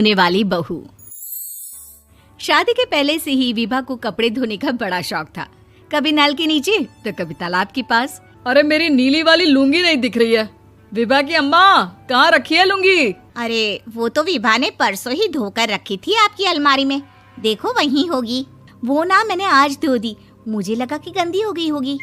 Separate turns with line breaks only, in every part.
होने वाली बहू। शादी के पहले से ही विभा को कपड़े धोने का बड़ा शौक था। कभी नल के नीचे तो कभी तालाब के पास।
अरे मेरी नीली वाली लुंगी नहीं दिख रही है। विभा की अम्मा, कहाँ रखी है लुंगी?
अरे वो तो विभा ने परसों ही धोकर रखी थी आपकी अलमारी में, देखो वहीं होगी। वो ना मैंने आज धो दी, मुझे लगा कि गंदी हो गई होगी।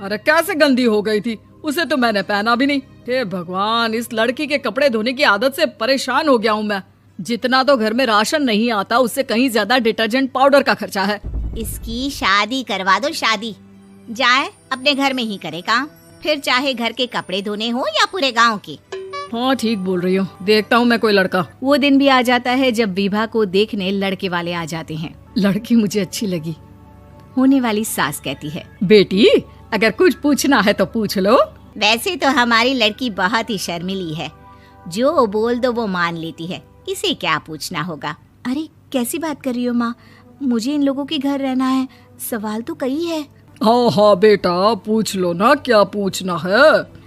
अरे कैसे गंदी हो गई थी? उसे तो मैंने पहना भी नहीं। हे भगवान, इस लड़की के कपड़े धोने की आदत से परेशान हो गया हूँ मैं। जितना तो घर में राशन नहीं आता, उससे कहीं ज्यादा डिटर्जेंट पाउडर का खर्चा है।
इसकी शादी करवा दो, शादी जाए अपने घर में ही करे काम, फिर चाहे घर के कपड़े धोने हो या पूरे गांव के।
हाँ ठीक बोल रही हूँ, देखता हूँ मैं कोई लड़का।
वो दिन भी आ जाता है जब विभा को देखने लड़के वाले आ जाते हैं।
लड़की मुझे अच्छी लगी।
होने वाली सास कहती है,
बेटी अगर कुछ पूछना है तो पूछ लो।
वैसे तो हमारी लड़की बहुत ही शर्मीली है, जो बोल दो वो मान लेती है, इसे क्या पूछना होगा।
अरे कैसी बात कर रही हो माँ, मुझे इन लोगों के घर रहना है, सवाल तो कई है।
हाँ हाँ बेटा, पूछ लो ना, क्या पूछना है।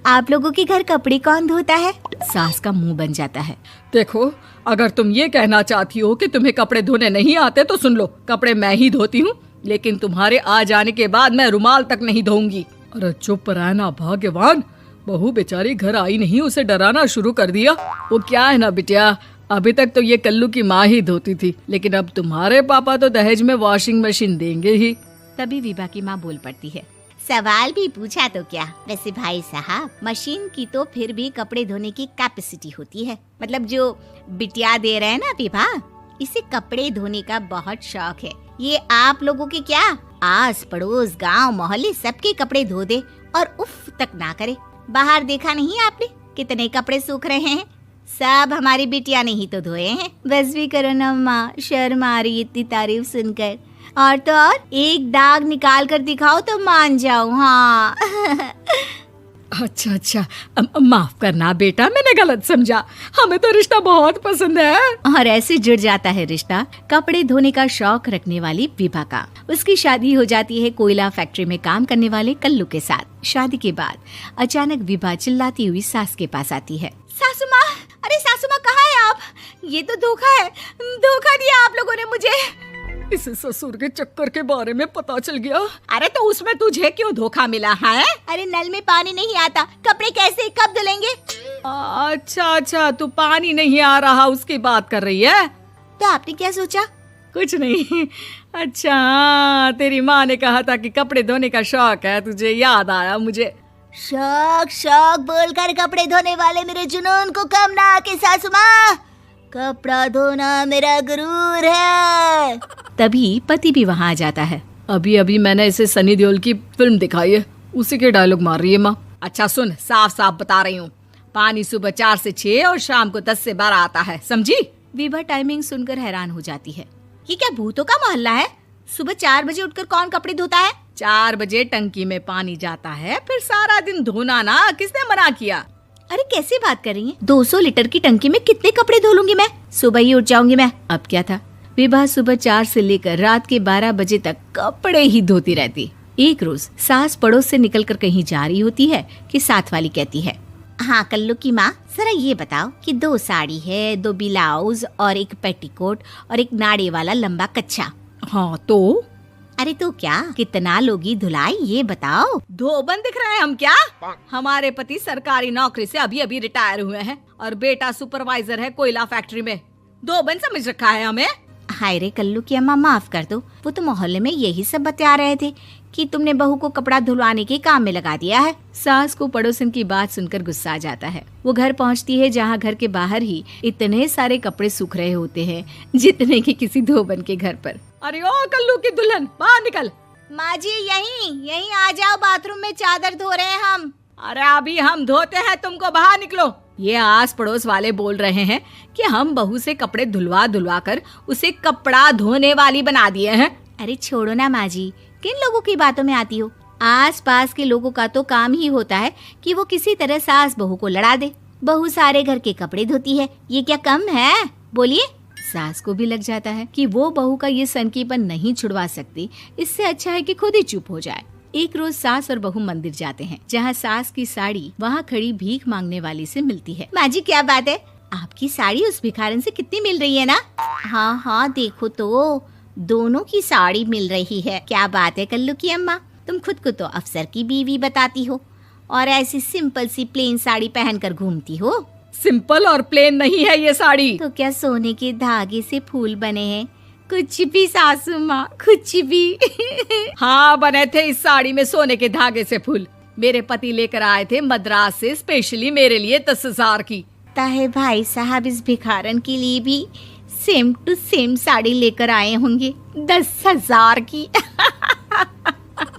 आप लोगों के घर कपड़े कौन धोता है? सास का मुंह बन जाता है।
देखो, अगर तुम ये कहना चाहती हो कि तुम्हें कपड़े धोने नहीं आते तो सुन लो, कपड़े मैं ही धोती हूँ, लेकिन तुम्हारे आ जाने के बाद मैं रुमाल तक नहीं धोऊंगी। अरे चुप रहना भाग्यवान, बहू बेचारी घर आई नहीं, उसे डराना शुरू कर दिया। वो क्या है ना बिटिया, अभी तक तो ये कल्लू की माँ ही धोती थी, लेकिन अब तुम्हारे पापा तो दहेज में वॉशिंग मशीन देंगे ही।
तभी विभा की माँ बोल पड़ती है,
सवाल भी पूछा तो क्या। वैसे भाई साहब, मशीन की तो फिर भी कपड़े धोने की कैपेसिटी होती है। मतलब जो बिटिया दे रहे हैं ना विभा, इसे कपड़े धोने का बहुत शौक है। ये आप लोगों के क्या, आस पड़ोस गांव मोहल्ले सबके कपड़े धो दे और उफ तक ना करे। बाहर देखा नहीं आपने कितने कपड़े सूख रहे हैं? सब हमारी बिटिया ने ही तो धोए हैं।
बस भी करो ना माँ, शर्म आ रही इतनी तारीफ सुनकर। और तो और एक दाग निकाल कर दिखाओ तो मान जाओ। हाँ
अच्छा, माफ करना बेटा, मैंने गलत समझा। हमें तो रिश्ता बहुत पसंद है।
और ऐसे जुड़ जाता है रिश्ता कपड़े धोने का शौक रखने वाली विभा का। उसकी शादी हो जाती है कोयला फैक्ट्री में काम करने वाले कल्लू के साथ। शादी के बाद अचानक विभा चिल्लाती हुई सास के पास आती है।
सासू माँ, अरे सासू माँ कहाँ है आप? ये तो धोखा है, धोखा दिया आप लोगों ने मुझे।
इसे ससुर के चक्कर के बारे में पता चल गया।
अरे तो उसमें तुझे क्यों धोखा मिला है? अरे नल में पानी नहीं आता, कपड़े कैसे कब धुलेंगे?
अच्छा, तू पानी नहीं आ रहा उसकी बात कर रही है।
तो आपने क्या सोचा?
कुछ नहीं। अच्छा, तेरी माँ ने कहा था कि कपड़े धोने का शौक है तुझे, याद आया मुझे।
शौक बोलकर कपड़े धोने वाले मेरे जुनून को कम ना आके सासू माँ, कपड़ा धोना मेरा गुरूर है।
तभी पति भी वहाँ आ जाता है।
अभी मैंने इसे सनी देओल की फिल्म दिखाई है, उसी के डायलॉग मार रही है माँ। अच्छा सुन, साफ साफ बता रही हूँ, पानी सुबह 4 से 6 और शाम को 10 से 12 आता है, समझी?
विभा टाइमिंग सुनकर हैरान हो जाती है।
ये क्या भूतों का मोहल्ला है? सुबह 4 बजे उठकर कौन कपड़े धोता है?
4 बजे टंकी में पानी जाता है, फिर सारा दिन धोना ना, किसने मना किया?
अरे कैसी बात कर रही हैं? 200 लीटर की टंकी में कितने कपड़े धो लूंगी मैं? सुबह ही उठ जाऊंगी मैं। अब क्या था, विभा सुबह 4 से लेकर रात के 12 बजे तक कपड़े ही धोती रहती। एक रोज सास पड़ोस से निकलकर कहीं जा रही होती है कि साथ वाली कहती है,
हाँ कल्लू की माँ, जरा ये बताओ कि 2 साड़ी है, 2 ब्लाउज और एक पेटीकोट और एक नाड़े वाला लंबा कच्छा।
हाँ तो?
अरे तो क्या, कितना लोगी धुलाई ये बताओ।
धोबन दिख रहे हैं हम क्या? हमारे पति सरकारी नौकरी से अभी रिटायर हुए हैं और बेटा सुपरवाइजर है कोयला फैक्ट्री में। धोबन समझ रखा है हमें?
हाय रे कल्लू की अम्मा, माफ कर दो, वो तो मोहल्ले में यही सब बता रहे थे कि तुमने बहू को कपड़ा धुलवाने के काम में लगा दिया है।
सास को पड़ोसन की बात सुनकर गुस्सा आ जाता है। वो घर पहुंचती है जहां घर के बाहर ही इतने सारे कपड़े सूख रहे होते हैं जितने कि किसी धोबन के घर पर।
अरे ओ कल्लू की दुल्हन, बाहर निकल।
माँ जी यहीं आ जाओ, बाथरूम में चादर धो रहे हैं हम।
अरे अभी हम धोते हैं, तुमको बाहर निकलो। ये आस पड़ोस वाले बोल रहे हैं कि हम बहू से कपड़े धुलवा कर उसे कपड़ा धोने वाली बना दिए हैं।
अरे छोड़ो ना माँ जी, किन लोगों की बातों में आती हो? आस पास के लोगों का तो काम ही होता है कि वो किसी तरह सास बहू को लड़ा दे। बहू सारे घर के कपड़े धोती है, ये क्या कम है? बोलिए। सास को भी लग जाता है कि वो बहू का ये सनकीपन नहीं छुड़वा सकती, इससे अच्छा है कि खुद ही चुप हो जाए। एक रोज सास और बहू मंदिर जाते हैं, जहाँ सास की साड़ी वहाँ खड़ी भीख मांगने वाली से मिलती है।
माँ जी क्या बात है, आपकी साड़ी उस भिखारन से कितनी मिल रही है ना? हाँ हाँ देखो तो, दोनों की साड़ी मिल रही है। क्या बात है कल्लू की अम्मा, तुम खुद को तो अफसर की बीवी बताती हो और ऐसी सिंपल सी प्लेन साड़ी पहनकर घूमती हो।
सिंपल और प्लेन नहीं है ये साड़ी।
तो क्या सोने के धागे से फूल बने हैं? कुछ भी सासू माँ, कुछ भी।
हाँ बने थे इस साड़ी में सोने के धागे से फूल। मेरे पति लेकर आए थे मद्रास से स्पेशली मेरे लिए 10,000 की।
है भाई साहब इस भिखारन के लिए भी सेम टू सेम साड़ी लेकर आए होंगे 10,000 की।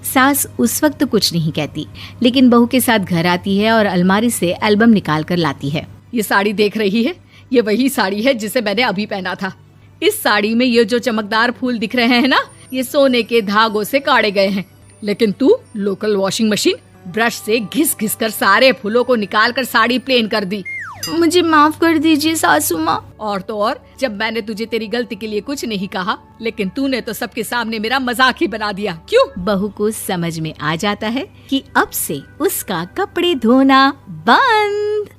सास उस वक्त तो कुछ नहीं कहती, लेकिन बहू के साथ घर आती है और अलमारी से एल्बम निकाल कर लाती है।
ये साड़ी देख रही है, ये वही साड़ी है जिसे मैंने अभी पहना था। इस साड़ी में ये जो चमकदार फूल दिख रहे हैं ना, ये सोने के धागों से काढ़े गए हैं। लेकिन तू लोकल वॉशिंग मशीन ब्रश से घिस घिस कर सारे फूलों को निकाल कर साड़ी प्लेन कर दी।
मुझे माफ कर दीजिए सासू माँ।
और तो और, जब मैंने तुझे तेरी गलती के लिए कुछ नहीं कहा, लेकिन तूने तो सबके सामने मेरा मजाक ही बना दिया। क्यों?
बहू को समझ में आ जाता है कि अब से उसका कपड़े धोना बंद।